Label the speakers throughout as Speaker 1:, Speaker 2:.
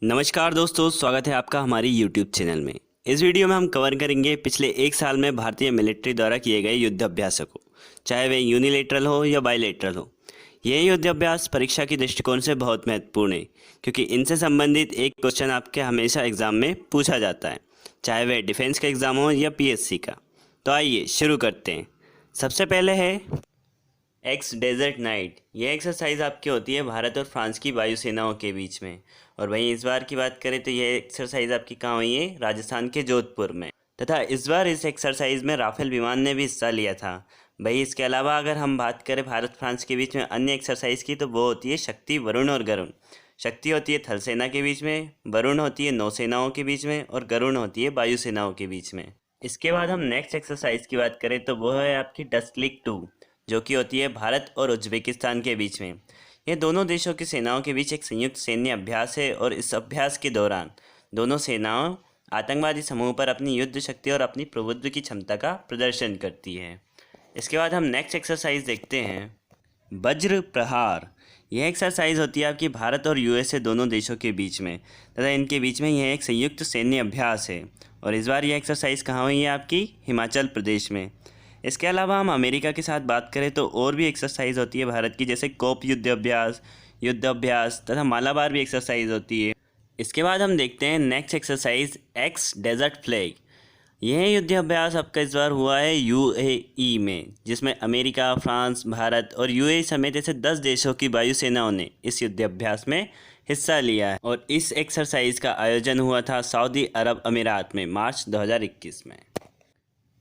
Speaker 1: नमस्कार दोस्तों, स्वागत है आपका हमारी YouTube चैनल में। इस वीडियो में हम कवर करेंगे पिछले एक साल में भारतीय मिलिट्री द्वारा किए गए युद्ध अभ्यासों को, चाहे वे यूनिलेटरल हो या बायलेटरल हो। ये युद्ध अभ्यास परीक्षा की दृष्टिकोण से बहुत महत्वपूर्ण है, क्योंकि इनसे संबंधित एक क्वेश्चन आपके हमेशा एग्जाम में पूछा जाता है, चाहे वह डिफेंस का एग्ज़ाम हो या PSC का। तो आइए शुरू करते हैं। सबसे पहले है एक्स डेजर्ट नाइट। यह एक्सरसाइज आपकी होती है भारत और फ्रांस की वायुसेनाओं के बीच में। और वहीं इस बार की बात करें तो यह एक्सरसाइज आपकी कहाँ हुई है? राजस्थान के जोधपुर में। तथा इस बार इस एक्सरसाइज में राफेल विमान ने भी हिस्सा लिया था। भाई इसके अलावा अगर हम बात करें भारत फ्रांस के बीच में अन्य एक्सरसाइज की, तो वो होती है शक्ति, वरुण और गरुण। शक्ति होती है थल सेना के बीच में, वरुण होती है नौसेनाओं के बीच में और गरुण होती है वायुसेनाओं के बीच में। इसके बाद हम नेक्स्ट एक्सरसाइज की बात करें तो वो है आपकी डस्टलिक 2, जो कि होती है भारत और उज्बेकिस्तान के बीच में। यह दोनों देशों की सेनाओं के बीच एक संयुक्त सैन्य अभ्यास है और इस अभ्यास के दौरान दोनों सेनाओं आतंकवादी समूह पर अपनी युद्ध शक्ति और अपनी प्रभुत्व की क्षमता का प्रदर्शन करती है। इसके बाद हम नेक्स्ट एक्सरसाइज देखते हैं, वज्र प्रहार। यह एक्सरसाइज होती है आपकी भारत और USA दोनों देशों के बीच में, तथा इनके बीच में यह एक संयुक्त सैन्य अभ्यास है। और इस बार यह एक्सरसाइज कहाँ हुई है? आपकी हिमाचल प्रदेश में। इसके अलावा हम अमेरिका के साथ बात करें तो और भी एक्सरसाइज होती है भारत की, जैसे कोप युद्ध अभ्यास तथा मालाबार भी एक्सरसाइज होती है। इसके बाद हम देखते हैं next exercise, ex desert flag. यह युद्ध अभ्यास आपका इस बार हुआ है UAE में, जिसमें अमेरिका, फ्रांस, भारत और UAE समेत ऐसे 10 देशों की वायुसेनाओं ने इस युद्ध अभ्यास में हिस्सा लिया है। और इस एक्सरसाइज का आयोजन हुआ था सऊदी अरब अमीरात में मार्च 2021 में।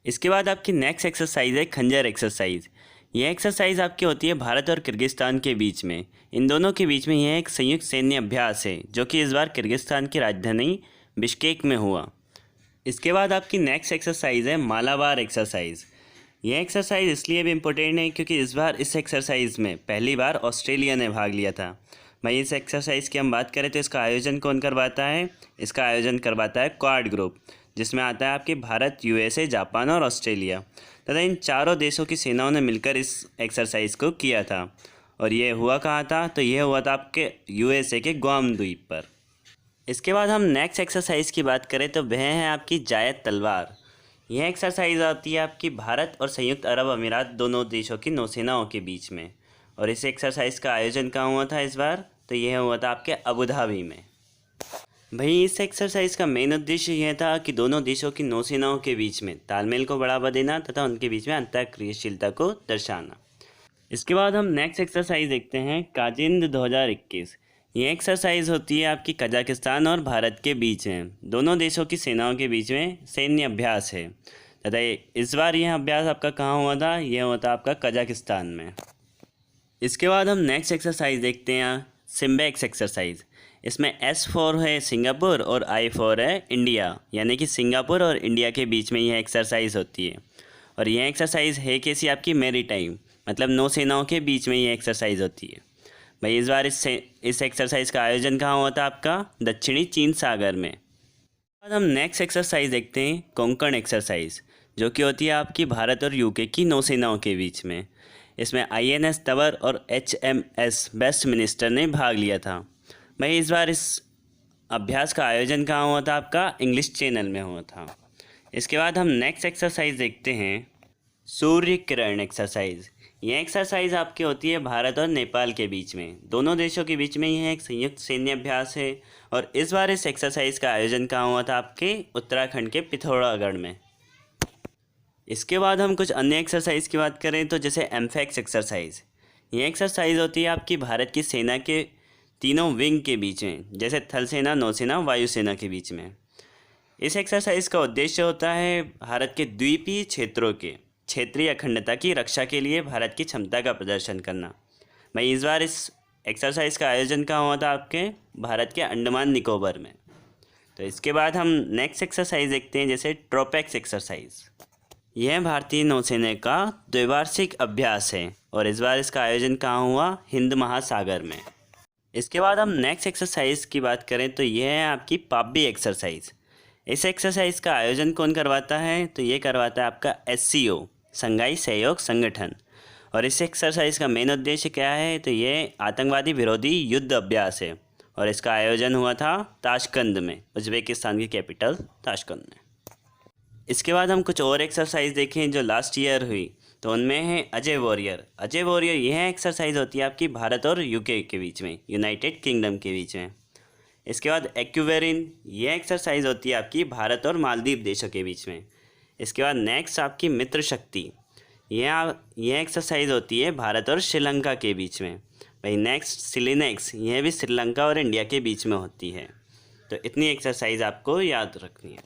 Speaker 1: इसके बाद आपकी नेक्स्ट एक्सरसाइज है खंजर एक्सरसाइज। यह एक्सरसाइज आपकी होती है भारत और किर्गिस्तान के बीच में। इन दोनों के बीच में यह एक संयुक्त सैन्य अभ्यास है, जो कि इस बार किर्गिस्तान की राजधानी बिश्केक में हुआ। इसके बाद आपकी नेक्स्ट एक्सरसाइज है मालाबार एक्सरसाइज। यह एक्सरसाइज इसलिए भी इम्पोर्टेंट है क्योंकि इस बार इस एक्सरसाइज में पहली बार ऑस्ट्रेलिया ने भाग लिया था। भाई इस एक्सरसाइज की हम बात करें तो इसका आयोजन कौन करवाता है? इसका आयोजन करवाता है क्वाड ग्रुप, जिसमें आता है आपके भारत, USA, जापान और ऑस्ट्रेलिया। तथा इन चारों देशों की सेनाओं ने मिलकर इस एक्सरसाइज को किया था। और ये हुआ कहाँ था? तो यह हुआ था आपके USA के ग्वाम द्वीप पर। इसके बाद हम नेक्स्ट एक्सरसाइज की बात करें तो वह है आपकी जायद तलवार। यह एक्सरसाइज आती है आपकी भारत और संयुक्त अरब अमीरात दोनों देशों की नौसेनाओं के बीच में। और इस एक्सरसाइज का आयोजन कहाँ हुआ था इस बार? तो यह हुआ था आपके अबू धाबी में। भाई इस एक्सरसाइज का मेन उद्देश्य यह था कि दोनों देशों की नौसेनाओं के बीच में तालमेल को बढ़ावा देना तथा उनके बीच में अंतःक्रियाशीलता को दर्शाना। इसके बाद हम नेक्स्ट एक्सरसाइज देखते हैं, काजिंद 2021। ये एक्सरसाइज होती है आपकी कजाकिस्तान और भारत के बीच में। दोनों देशों की सेनाओं के बीच में सैन्य अभ्यास है तथा इस बार यह अभ्यास आपका कहाँ हुआ था? यह हुआ था आपका कजाकिस्तान में। इसके बाद हम नेक्स्ट एक्सरसाइज देखते हैं, सिम्बेक्स एक्सरसाइज। इसमें S4 है सिंगापुर और I4 है इंडिया, यानी कि सिंगापुर और इंडिया के बीच में यह एक्सरसाइज होती है। और यह एक्सरसाइज है कैसी? आपकी मैरीटाइम, मतलब नौसेनाओं के बीच में यह एक्सरसाइज होती है। भाई इस बार इस एक्सरसाइज का आयोजन कहाँ हुआ था? आपका दक्षिणी चीन सागर में। बाद हम नेक्स्ट एक्सरसाइज देखते हैं, कोंकण एक्सरसाइज, जो कि होती है आपकी भारत और UK की नौसेनाओं के बीच में। इसमें INS तवर और HMS वेस्टमिनिस्टर ने भाग लिया था। भाई इस बार इस अभ्यास का आयोजन कहाँ हुआ था? आपका इंग्लिश चैनल में हुआ था। इसके बाद हम नेक्स्ट एक्सरसाइज देखते हैं, सूर्य किरण एक्सरसाइज। यह एक्सरसाइज आपकी होती है भारत और नेपाल के बीच में। दोनों देशों के बीच में यह एक संयुक्त सैन्य अभ्यास है। और इस बार इस एक्सरसाइज का आयोजन कहाँ हुआ था? आपके उत्तराखंड के पिथौरागढ़ में। इसके बाद हम कुछ अन्य एक्सरसाइज की बात करें तो जैसे एम्फेक्स एक्सरसाइज। यह एक्सरसाइज होती है आपकी भारत की सेना के तीनों विंग के बीच में, जैसे थल सेना, नौसेना, वायुसेना के बीच में। इस एक्सरसाइज का उद्देश्य होता है भारत के द्वीपीय क्षेत्रों के क्षेत्रीय अखंडता की रक्षा के लिए भारत की क्षमता का प्रदर्शन करना। भाई इस बार इस एक्सरसाइज का आयोजन कहाँ हुआ था? आपके भारत के अंडमान निकोबार में। तो इसके बाद हम नेक्स्ट एक्सरसाइज देखते हैं, जैसे ट्रोपेक्स एक्सरसाइज। यह भारतीय नौसेना का द्विवार्षिक अभ्यास है और इस बार इसका आयोजन कहाँ हुआ? हिंद महासागर में। इसके बाद हम नेक्स्ट एक्सरसाइज की बात करें तो यह है आपकी पाबी एक्सरसाइज। इस एक्सरसाइज का आयोजन कौन करवाता है? तो ये करवाता है आपका SCO, संघाई सहयोग संगठन। और इस एक्सरसाइज का मेन उद्देश्य क्या है? तो ये आतंकवादी विरोधी युद्ध अभ्यास है और इसका आयोजन हुआ था ताशकंद में, उज्बेकिस्तान की कैपिटल ताशकंद में। इसके बाद हम कुछ और एक्सरसाइज देखें जो लास्ट ईयर हुई, तो उनमें है अजय वॉरियर। अजय वॉरियर यह एक्सरसाइज होती है आपकी भारत और यूके के बीच में, यूनाइटेड किंगडम के बीच में। इसके बाद एक्यूवेरिन, यह एक्सरसाइज होती है आपकी भारत और मालदीव देशों के बीच में। इसके बाद नेक्स्ट आपकी मित्र शक्ति, यह एक्सरसाइज होती है भारत और श्रीलंका के बीच में। भाई नेक्स्ट सिलिनेक्स, यह भी श्रीलंका और इंडिया के बीच में होती है। तो इतनी एक्सरसाइज आपको याद रखनी है।